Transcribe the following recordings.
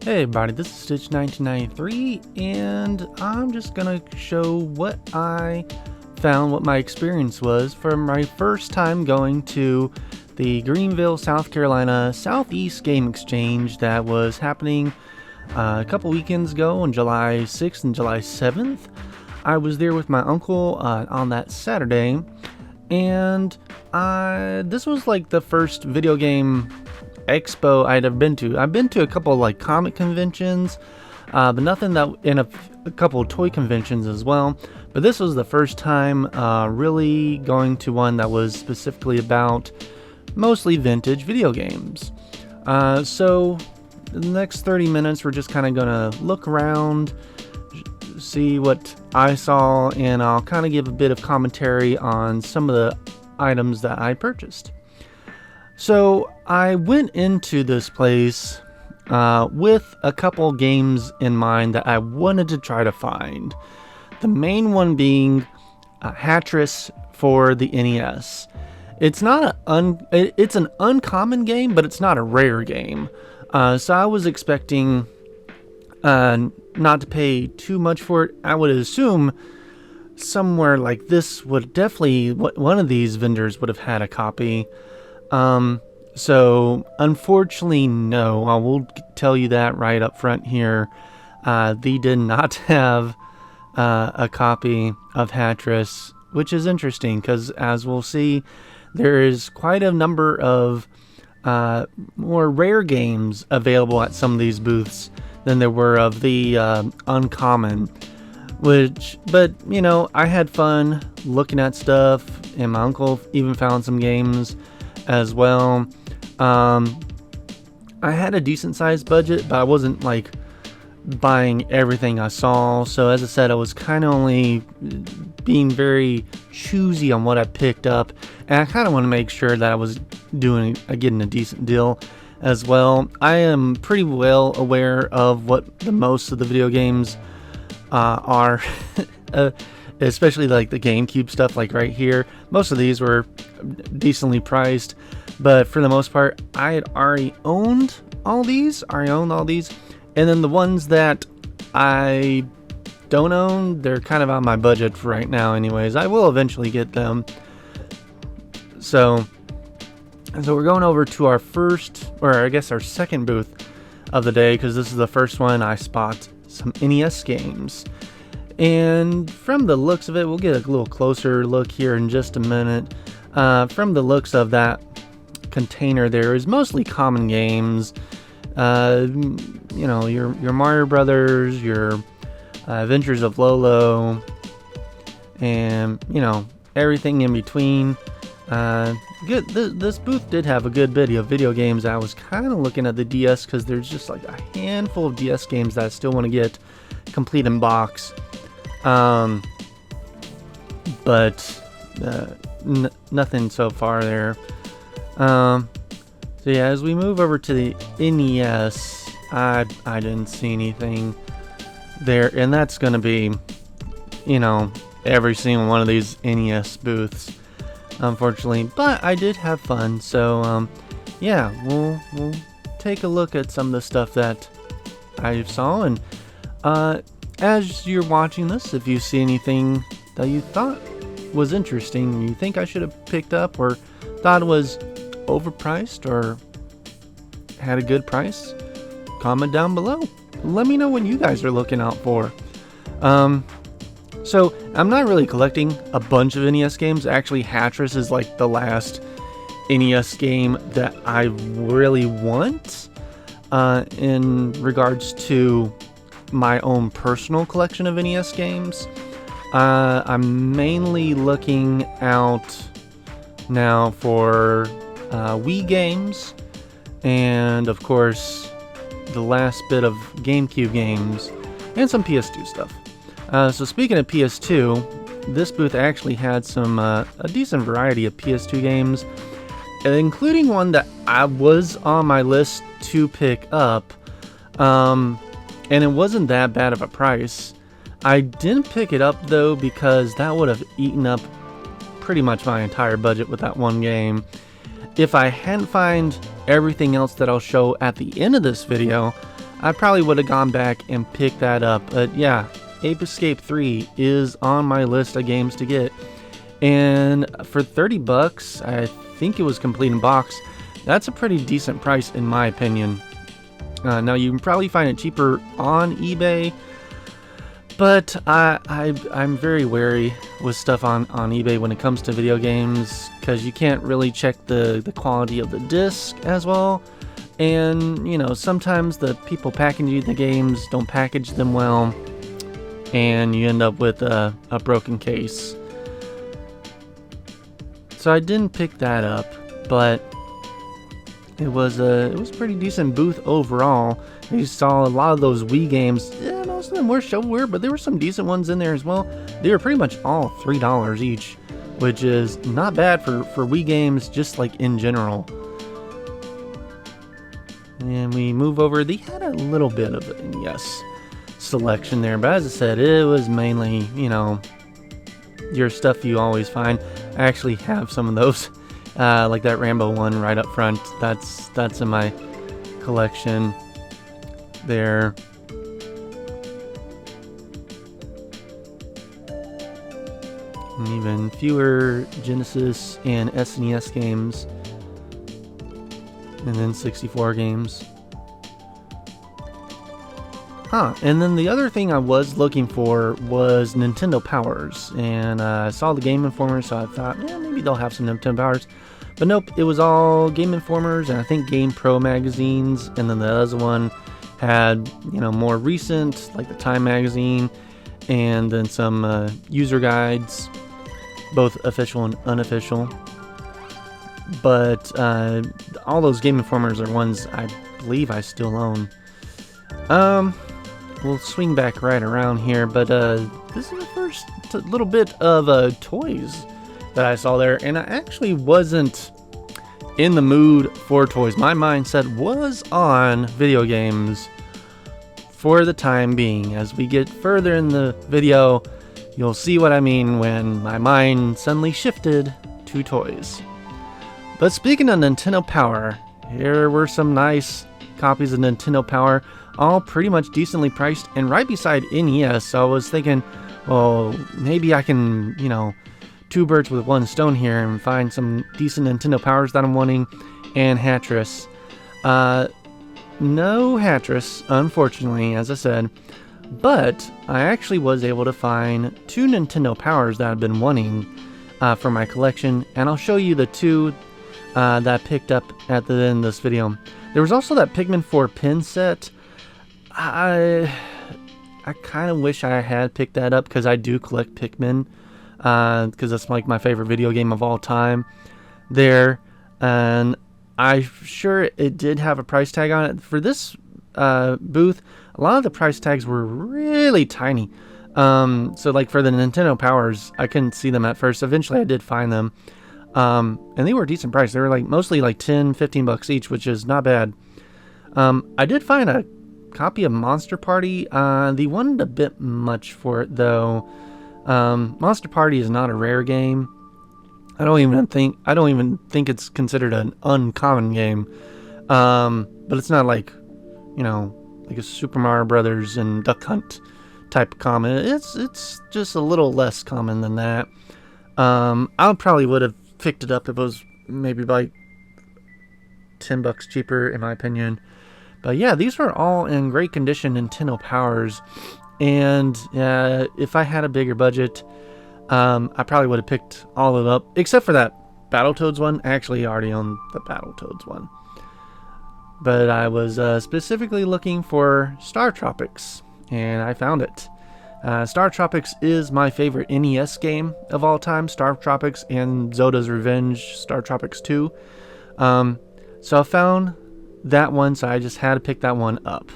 Hey everybody, this is Stitch 1993, and I'm just gonna show what I found, what my experience was for my first time going to the Greenville, South Carolina Southeast Game Exchange that was happening a couple weekends ago on July 6th and July 7th. I was there with my uncle on that Saturday, and this was like the first video game expo I'd ever been to. I've been to a couple of like comic conventions, but nothing that in a couple of toy conventions as well. But this was the first time really going to one that was specifically about mostly vintage video games. So the next 30 minutes we're just kind of gonna look around, see what I saw, and I'll kind of give a bit of commentary on some of the items that I purchased. So I went into this place with a couple games in mind that I wanted to try to find. The main one being Hatris for the NES. It's not it's an uncommon game, but it's not a rare game. So I was expecting not to pay too much for it. I would assume somewhere like this would definitely, one of these vendors would have had a copy. So unfortunately, no, I will tell you that right up front here. They did not have a copy of Hatris, which is interesting because, as we'll see, there is quite a number of more rare games available at some of these booths than there were of the uncommon. But you know, I had fun looking at stuff, and my uncle even found some games as well. I had a decent sized budget, but I wasn't like buying everything I saw. So as I said, I was kind of only being very choosy on what I picked up, and I kind of want to make sure that I was getting a decent deal as well. I am pretty well aware of what the most of the video games are, especially like the GameCube stuff, like right here. Most of these were decently priced, but for the most part, I had already owned all these. And then the ones that I don't own, they're kind of on my budget for right now anyways. I will eventually get them. So we're going over to our first, or I guess our second booth of the day, because this is the first one I spot some NES games. And from the looks of it, we'll get a little closer look here in just a minute. From the looks of that container, there is mostly common games. You know, your Mario Brothers, your Adventures of Lolo, and you know, everything in between. Good. This booth did have a good bit of video games. I was kind of looking at the DS because there's just like a handful of DS games that I still want to get complete in box. But nothing so far there. So yeah, as we move over to the NES, I didn't see anything there, and that's gonna be, you know, every single one of these NES booths, unfortunately. But I did have fun, so yeah, we'll take a look at some of the stuff that I saw, and as you're watching this, if you see anything that you thought was interesting, you think I should have picked up, or thought it was overpriced or had a good price, comment down below. Let me know what you guys are looking out for. So I'm not really collecting a bunch of NES games. Actually, Hatris is like the last NES game that I really want in regards to my own personal collection of NES games. I'm mainly looking out now for Wii games, and of course the last bit of GameCube games, and some PS2 stuff. So speaking of PS2, this booth actually had some a decent variety of PS2 games, including one that I was on my list to pick up, and it wasn't that bad of a price. I didn't pick it up though because that would have eaten up pretty much my entire budget with that one game. If I hadn't found everything else that I'll show at the end of this video, I probably would have gone back and picked that up. But yeah, Ape Escape 3 is on my list of games to get. And for 30 bucks, I think it was complete in box. That's a pretty decent price in my opinion. Now you can probably find it cheaper on eBay, but I'm very wary with stuff on eBay when it comes to video games, because you can't really check the quality of the disc as well. And you know, sometimes the people packaging you the games don't package them well, and you end up with a broken case. So I didn't pick that up, but it was a pretty decent booth overall. You saw a lot of those Wii games. Yeah, most of them were shovelware, but there were some decent ones in there as well. They were pretty much all $3 each, which is not bad for Wii games, just like in general. And we move over. They had a little bit of an NES selection there, but as I said, it was mainly, you know, your stuff you always find. I actually have some of those, like that Rambo one right up front. That's in my collection there. And even fewer Genesis and SNES games, and then 64 games. And then the other thing I was looking for was Nintendo Powers, and I saw the Game Informer, so I thought, yeah, maybe they'll have some Nintendo Powers. But nope, it was all Game Informers and I think Game Pro magazines, and then the other one had, you know, more recent, like the Time magazine, and then some user guides, both official and unofficial. But all those Game Informers are ones I believe I still own. We'll swing back right around here, but this is the first little bit of toys that I saw there, and I actually wasn't in the mood for toys. My mindset was on video games for the time being. As we get further in the video, you'll see what I mean when my mind suddenly shifted to toys. But speaking of Nintendo Power, here were some nice copies of Nintendo Power, all pretty much decently priced, and right beside NES. So I was thinking, well, maybe I can, you know, two birds with one stone here and find some decent Nintendo Powers that I'm wanting, and Hatris. No Hatris, unfortunately, as I said, but I actually was able to find two Nintendo Powers that I've been wanting for my collection, and I'll show you the two that I picked up at the end of this video. There was also that Pikmin 4 pin set. I kind of wish I had picked that up, because I do collect Pikmin, because that's like my favorite video game of all time there, and I'm sure it did have a price tag on it. For this booth, a lot of the price tags were really tiny, so like for the Nintendo Powers, I couldn't see them at first. Eventually I did find them, and they were a decent price. They were like mostly like 10-15 bucks each, which is not bad. I did find a copy of Monster Party. They wanted a bit much for it though. Monster Party is not a rare game. I don't even think it's considered an uncommon game. But it's not like, you know, like a Super Mario Brothers and Duck Hunt type of common. It's just a little less common than that. I probably would have picked it up if it was maybe like 10 bucks cheaper, in my opinion. But yeah, these were all in great condition Nintendo Powers, and if I had a bigger budget, I probably would have picked all of it up, except for that Battletoads one. I actually already own the Battletoads one, but I was specifically looking for Star Tropics, and I found it. Star Tropics is my favorite NES game of all time, Star Tropics and Zoda's Revenge, Star Tropics 2. So I found that one, so I just had to pick that one up.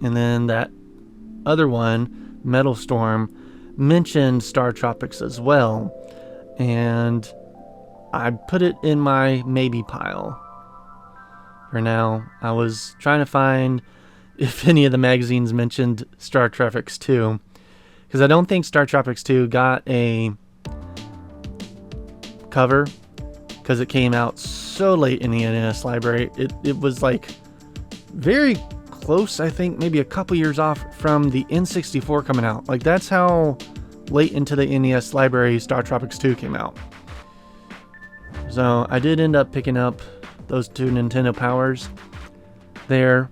And then that other one, Metal Storm, mentioned Star Tropics as well, and I put it in my maybe pile for now. I was trying to find if any of the magazines mentioned Star Tropics 2, because I don't think Star Tropics 2 got a cover because it came out so late in the NES library. It was like very close, I think, maybe a couple years off from the N64 coming out. Like, that's how late into the NES library Star Tropics 2 came out. So I did end up picking up those 2 Nintendo Powers there.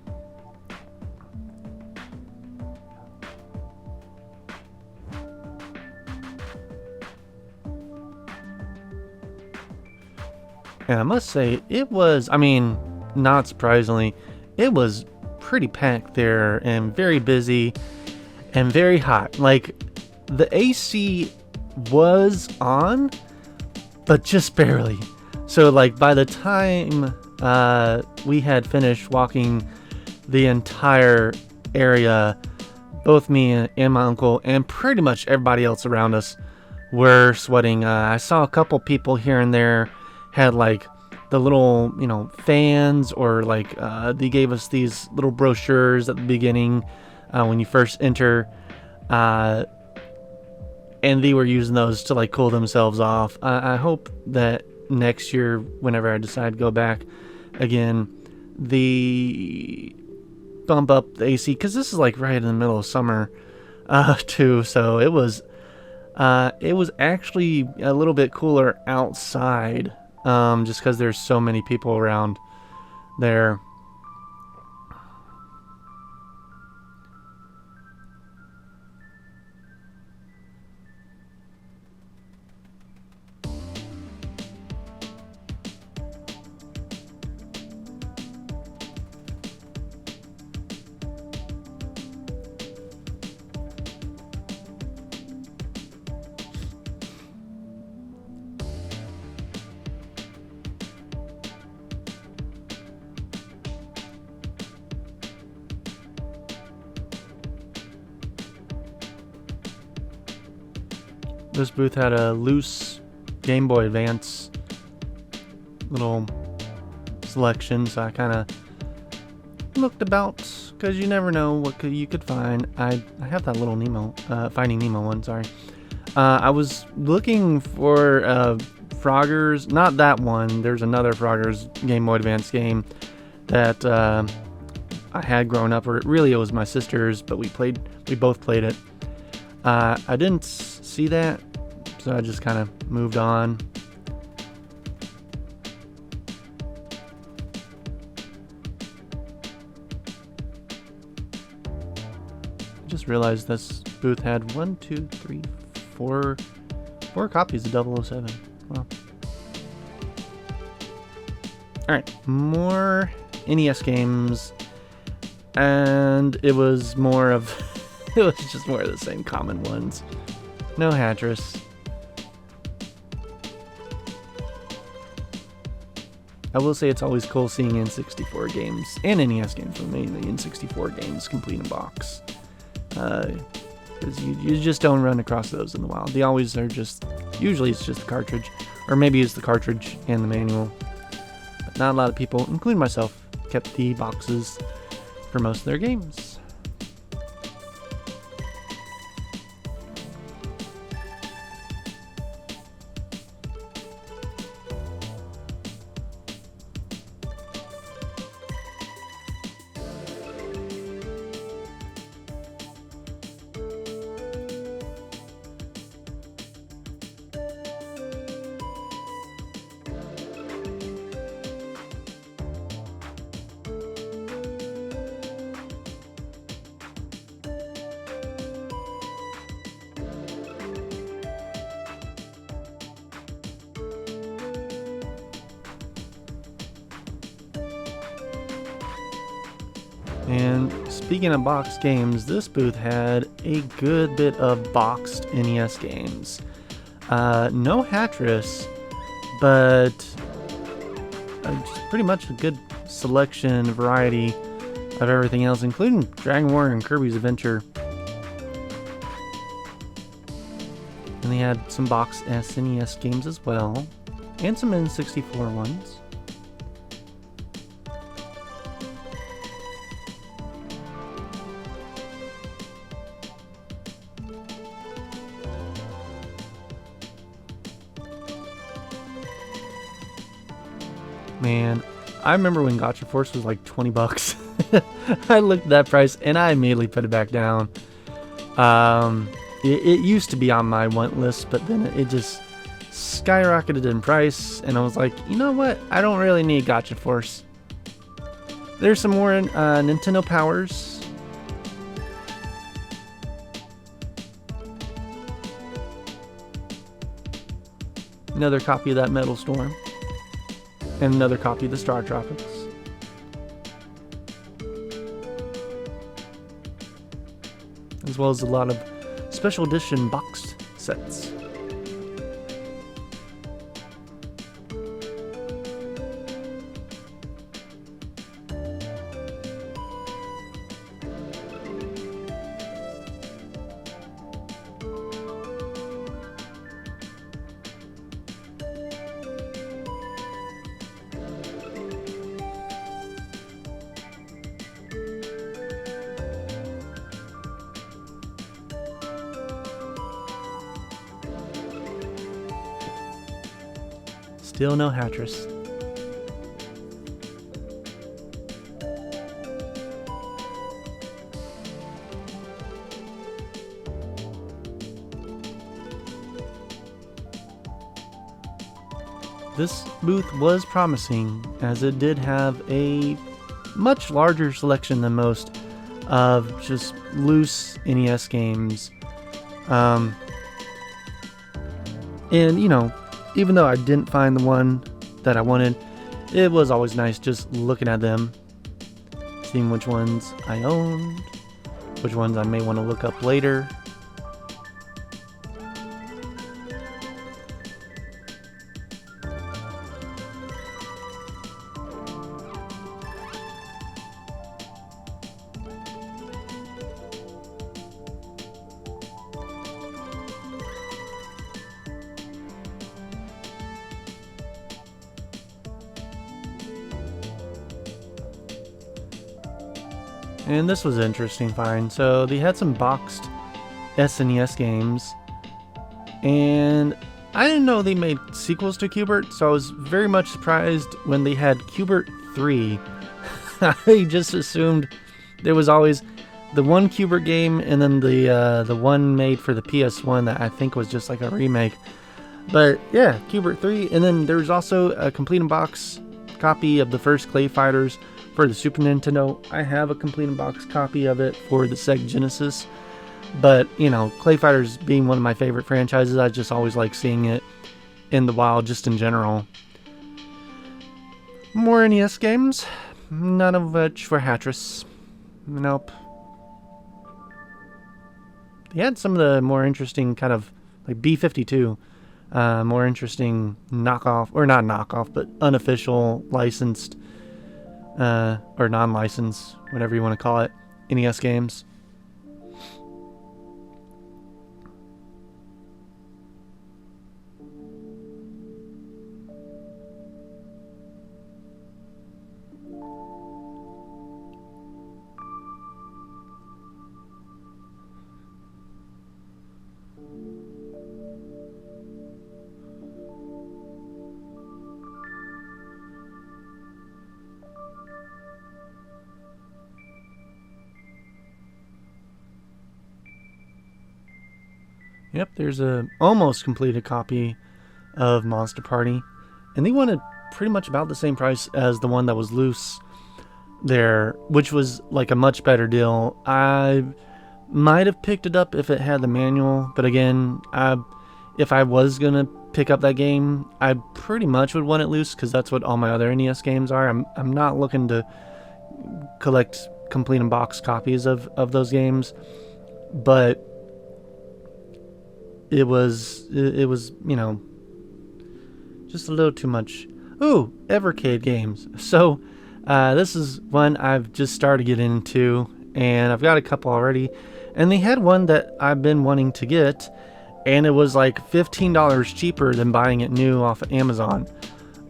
And I must say, it was, I mean, not surprisingly, it was pretty packed there and very busy and very hot. Like, the AC was on, but just barely. So, like, by the time we had finished walking the entire area, both me and my uncle and pretty much everybody else around us were sweating. I saw a couple people here and there had like the little, fans, or like they gave us these little brochures at the beginning when you first enter, and they were using those to like cool themselves off. I hope that next year, whenever I decide to go back again, the bump up the AC, because this is like right in the middle of summer too, so it was actually a little bit cooler outside. Just because there's so many people around there. This booth had a loose Game Boy Advance little selection, so I kind of looked about, because you never know what you could find. I have that little Nemo, Finding Nemo one, sorry. I was looking for Frogger's, not that one, there's another Frogger's Game Boy Advance game that I had growing up, or really it was my sister's, but we both played it. I didn't see that, so I just kind of moved on. I just realized this booth had 4 copies of 007. Wow. Alright, more NES games, and it was more of it was just more of the same common ones. No Hatris. I will say it's always cool seeing N64 games and NES games, but mainly N64 games complete in box. Because you just don't run across those in the wild. They always are usually it's just the cartridge, or maybe it's the cartridge and the manual. But not a lot of people, including myself, kept the boxes for most of their games. And speaking of boxed games, this booth had a good bit of boxed NES games. No Hatris, but just pretty much a good selection, variety of everything else, including Dragon Warrior and Kirby's Adventure. And they had some boxed SNES games as well, and some N64 ones. Man, I remember when Gotcha Force was like 20 bucks. I looked at that price and I immediately put it back down. It used to be on my want list, but then it just skyrocketed in price, and I was like, you know what? I don't really need Gotcha Force. There's some more Nintendo Powers. Another copy of that Metal Storm. And another copy of the Star Tropics. As well as a lot of special edition boxed sets. Still no Hattress. This booth was promising, as it did have a much larger selection than most of just loose NES games. And you know, even though I didn't find the one that I wanted, it was always nice just looking at them, seeing which ones I owned, which ones I may want to look up later. And this was an interesting find. So they had some boxed SNES games, and I didn't know they made sequels to Q*bert, so I was very much surprised when they had Q*bert 3. I just assumed there was always the one Q*bert game and then the one made for the PS1 that I think was just like a remake. But yeah, Q*bert 3, and then there's also a complete in box copy of the first Clay Fighters for the Super Nintendo. I have a complete in box copy of it for the Sega Genesis. But, you know, Clay Fighters being one of my favorite franchises, I just always like seeing it in the wild, just in general. More NES games, none of which for Hattress. Nope. They had some of the more interesting kind of, like B-52, more interesting knockoff, or not knockoff, but unofficial licensed, or non-licensed, whatever you want to call it, NES games. Yep, there's a almost completed copy of Monster Party, and they wanted pretty much about the same price as the one that was loose there, which was like a much better deal. I might have picked it up if it had the manual, but again, if I was gonna pick up that game, I pretty much would want it loose, because that's what all my other NES games are. I'm not looking to collect complete in box copies of those games, but it was, you know, just a little too much. Ooh, Evercade games. So, this is one I've just started getting into, and I've got a couple already. And they had one that I've been wanting to get, and it was like $15 cheaper than buying it new off of Amazon.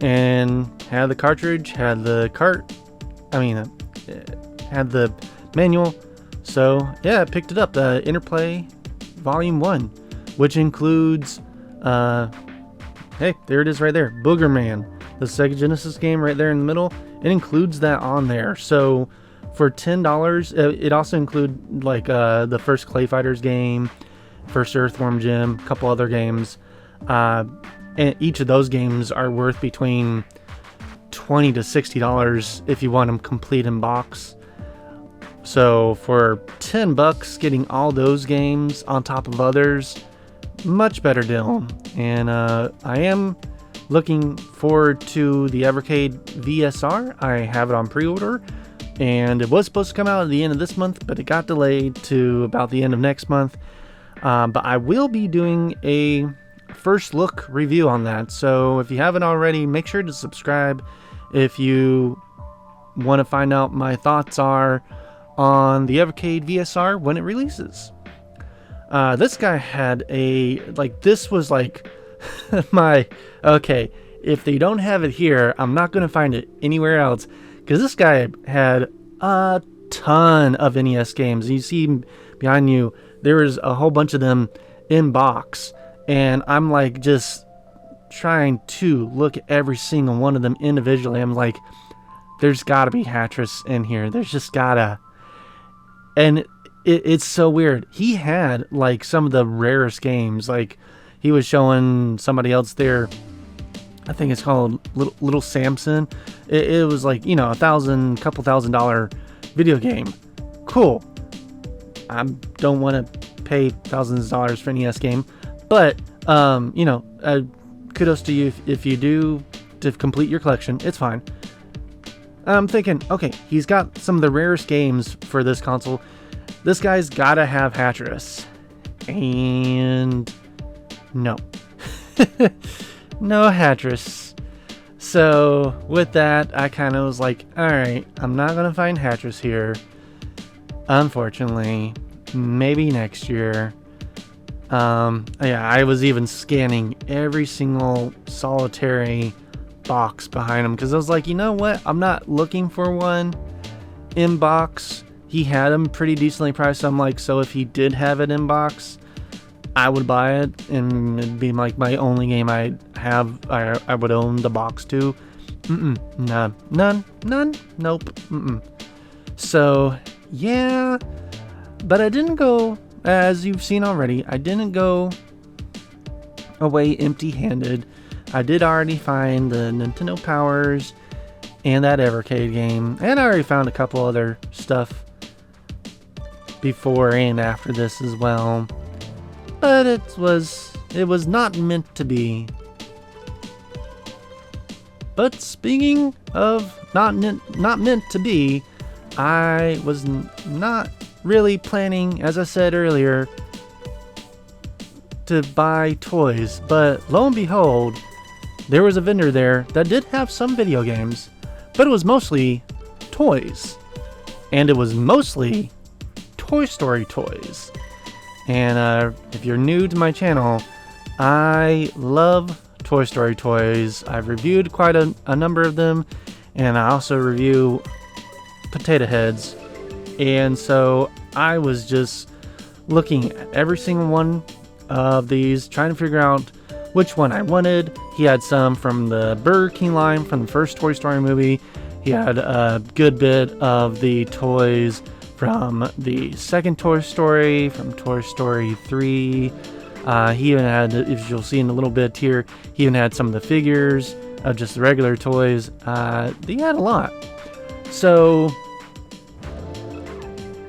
And had the cartridge, had the had the manual. So, yeah, I picked it up. The Interplay Volume 1. Which includes, hey, there it is right there, Booger Man. the Sega Genesis game right there in the middle, it includes that on there. So for $10, it also includes like the first Clay Fighters game, first Earthworm Jim, a couple other games. And each of those games are worth between $20 to $60 if you want them complete in box. So for $10, getting all those games on top of others, much better deal. And I am looking forward to the Evercade VSR. I have it on pre-order, and it was supposed to come out at the end of this month, but it got delayed to about the end of next month. But I will be doing a first look review on that. So if you haven't already, make sure to subscribe if you want to find out my thoughts are on the Evercade VSR when it releases. This guy had this was like okay, if they don't have it here, I'm not going to find it anywhere else, because this guy had a ton of NES games. You see behind you, there was a whole bunch of them in box, and I'm like just trying to look at every single one of them individually. I'm like, there's gotta be Hatris in here. There's just gotta. And it's so weird. He had like some of the rarest games. Like he was showing somebody else there, I think it's called Little Samson. It was like, you know, couple $1,000 video game. Cool. I don't want to pay thousands of dollars for an NES game, but you know, kudos to you if you do to complete your collection. It's fine. I'm thinking, okay, he's got some of the rarest games for this console. This guy's gotta have Hatris. And no. No Hatris. So with that, I kind of was like, alright, I'm not gonna find Hatris here. Unfortunately. Maybe next year. Yeah, I was even scanning every single solitary box behind him, because I was like, you know what, I'm not looking for one in box. He had them pretty decently priced. I'm like, so if he did have it in box, I would buy it, and it'd be like my only game I would own the box to. None, nope. So yeah, but I didn't go, as you've seen already, I didn't go away empty-handed. I did already find the Nintendo Powers and that Evercade game, and I already found a couple other stuff before and after this as well. But it was not meant to be. But speaking of not meant to be, I was not really planning, as I said earlier, to buy toys. But lo and behold, there was a vendor there that did have some video games, but it was mostly toys. And it was mostly Toy Story toys. And if you're new to my channel, I love Toy Story toys. I've reviewed quite a number of them, and I also review Potato Heads. And so I was just looking at every single one of these, trying to figure out which one I wanted. He had some from the Burger King line from the first Toy Story movie. He had a good bit of the toys from the second Toy Story, from Toy Story 3. He even had, if you'll see in a little bit here, he even had some of the figures of just the regular toys. He had a lot. So,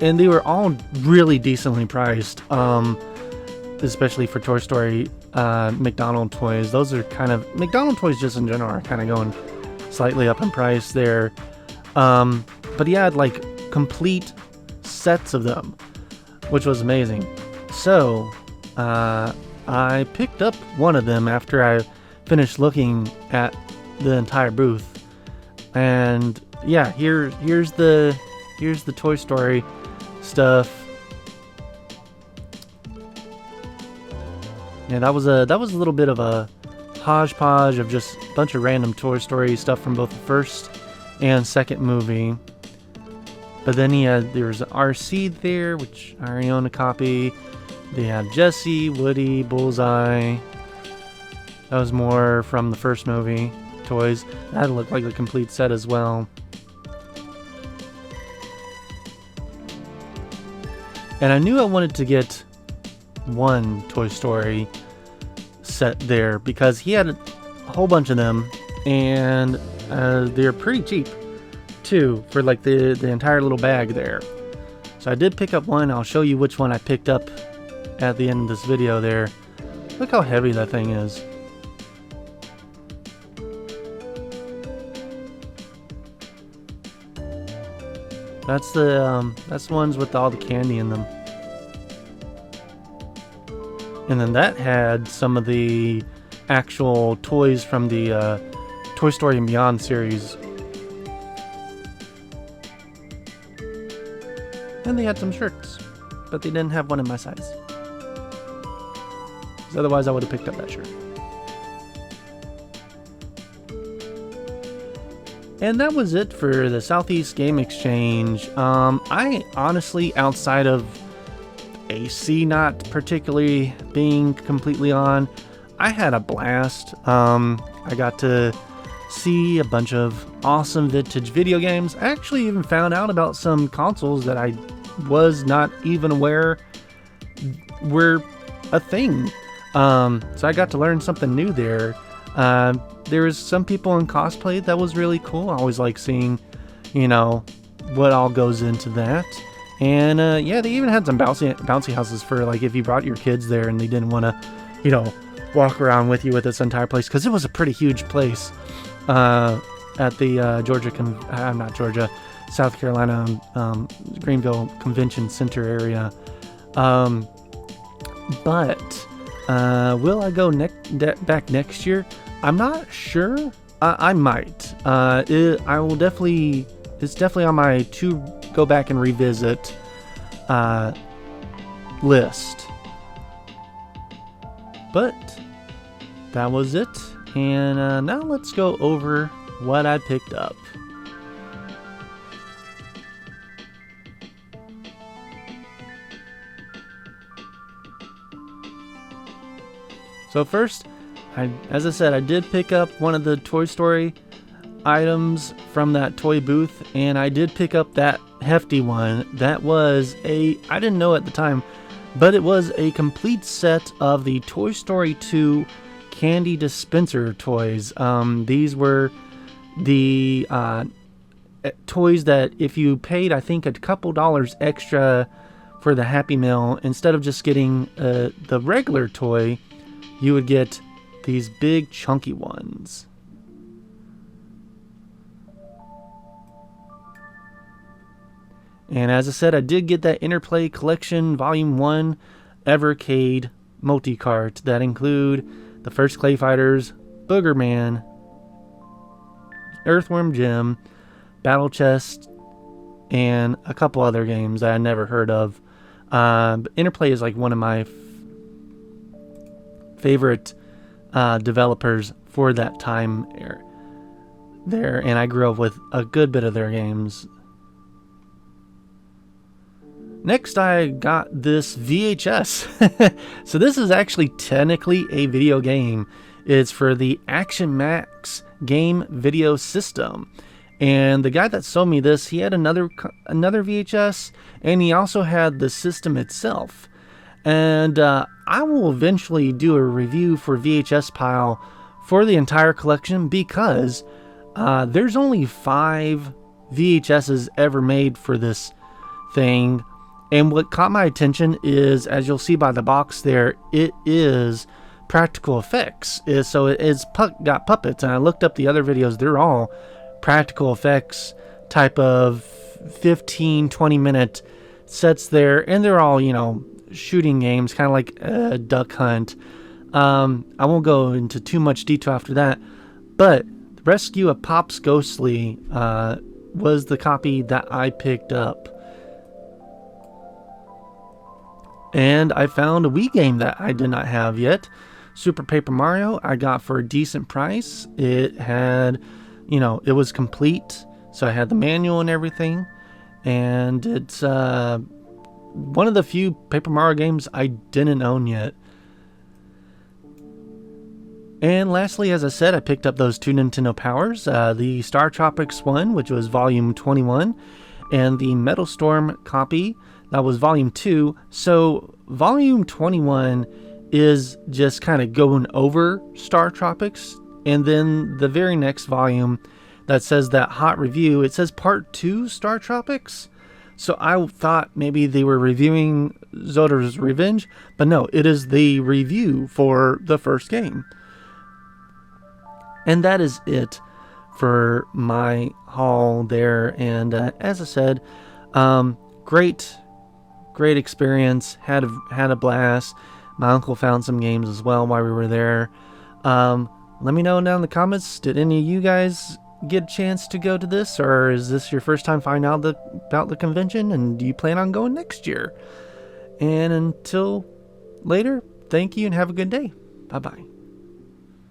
and they were all really decently priced, especially for Toy Story McDonald toys. Those are kind of, McDonald toys just in general are kind of going slightly up in price there. But he had like complete sets of them, which was amazing. So I picked up one of them after I finished looking at the entire booth, and yeah, here's the Toy Story stuff. Yeah, that was a little bit of a hodgepodge of just a bunch of random Toy Story stuff from both the first and second movie. But then there was an RC there, which I already own a copy. They have Jessie, Woody, Bullseye. That was more from the first movie. toys. That looked like a complete set as well. And I knew I wanted to get one Toy Story set there because he had a whole bunch of them, and they're pretty cheap too for like the entire little bag there. So I did pick up one. I'll show you which one I picked up at the end of this video there. Look how heavy that thing is. That's the ones with all the candy in them. And then that had some of the actual toys from the Toy Story and Beyond series. And they had some shirts, but they didn't have one in my size. Because otherwise I would have picked up that shirt. And that was it for the Southeast Game Exchange. I honestly, outside of AC not particularly being completely on, I had a blast. I got to see a bunch of awesome vintage video games. I actually even found out about some consoles that I was not even aware were a thing. So I got to learn something new there. There was some people in cosplay that was really cool. I always like seeing, you know, what all goes into that. And yeah, they even had some bouncy houses for like if you brought your kids there and they didn't want to, you know, walk around with you with this entire place, because it was a pretty huge place at the South Carolina Greenville Convention Center area. But will I go back next year? I'm not sure. I might. I will definitely. It's definitely on my to go back and revisit list. But that was it, and now let's go over what I picked up. So first, as I said, I did pick up one of the Toy Story items from that toy booth, and I did pick up that hefty one. That was I didn't know at the time, but it was a complete set of the Toy Story 2 candy dispenser toys. These were the toys that if you paid, I think, a couple dollars extra for the Happy Meal, instead of just getting the regular toy, you would get these big chunky ones. And as I said, I did get that Interplay Collection Volume 1 Evercade multi-cart that include the first Clay Fighters, Booger Man, Earthworm Jim, Battle Chest, and a couple other games that I never heard of. But Interplay is like one of my favorite developers for that time there, and I grew up with a good bit of their games. Next, I got this VHS. So this is actually technically a video game. It's for the Action Max game video system. And the guy that sold me this, he had another VHS, and he also had the system itself. And I will eventually do a review for VHS Pile for the entire collection, because there's only 5 VHSs ever made for this thing. And what caught my attention is, as you'll see by the box there, it is practical effects. So it is got puppets, and I looked up the other videos. They're all practical effects type of 15-20 minute sets there, and they're all, you know, shooting games, kind of like Duck Hunt. I won't go into too much detail after that, but Rescue of Pops Ghostly was the copy that I picked up. And I found a Wii game that I did not have yet. Super Paper Mario I got for a decent price. It had, you know, it was complete, so I had the manual and everything. And it's one of the few Paper Mario games I didn't own yet. And lastly, as I said, I picked up those two Nintendo Powers, the Star Tropics one, which was Volume 21, and the Metal Storm copy, that was Volume 2. So Volume 21 is just kind of going over Star Tropics, and then the very next volume that says that hot review, it says Part 2 Star Tropics. So I thought maybe they were reviewing Zoda's Revenge, but no, it is the review for the first game. And that is it for my haul there. And as I said, great experience. Had a blast. My uncle found some games as well while we were there. Let me know down in the comments, did any of you guys get a chance to go to this, or is this your first time finding out about the convention, and do you plan on going next year? And until later, thank you and have a good day. Bye bye.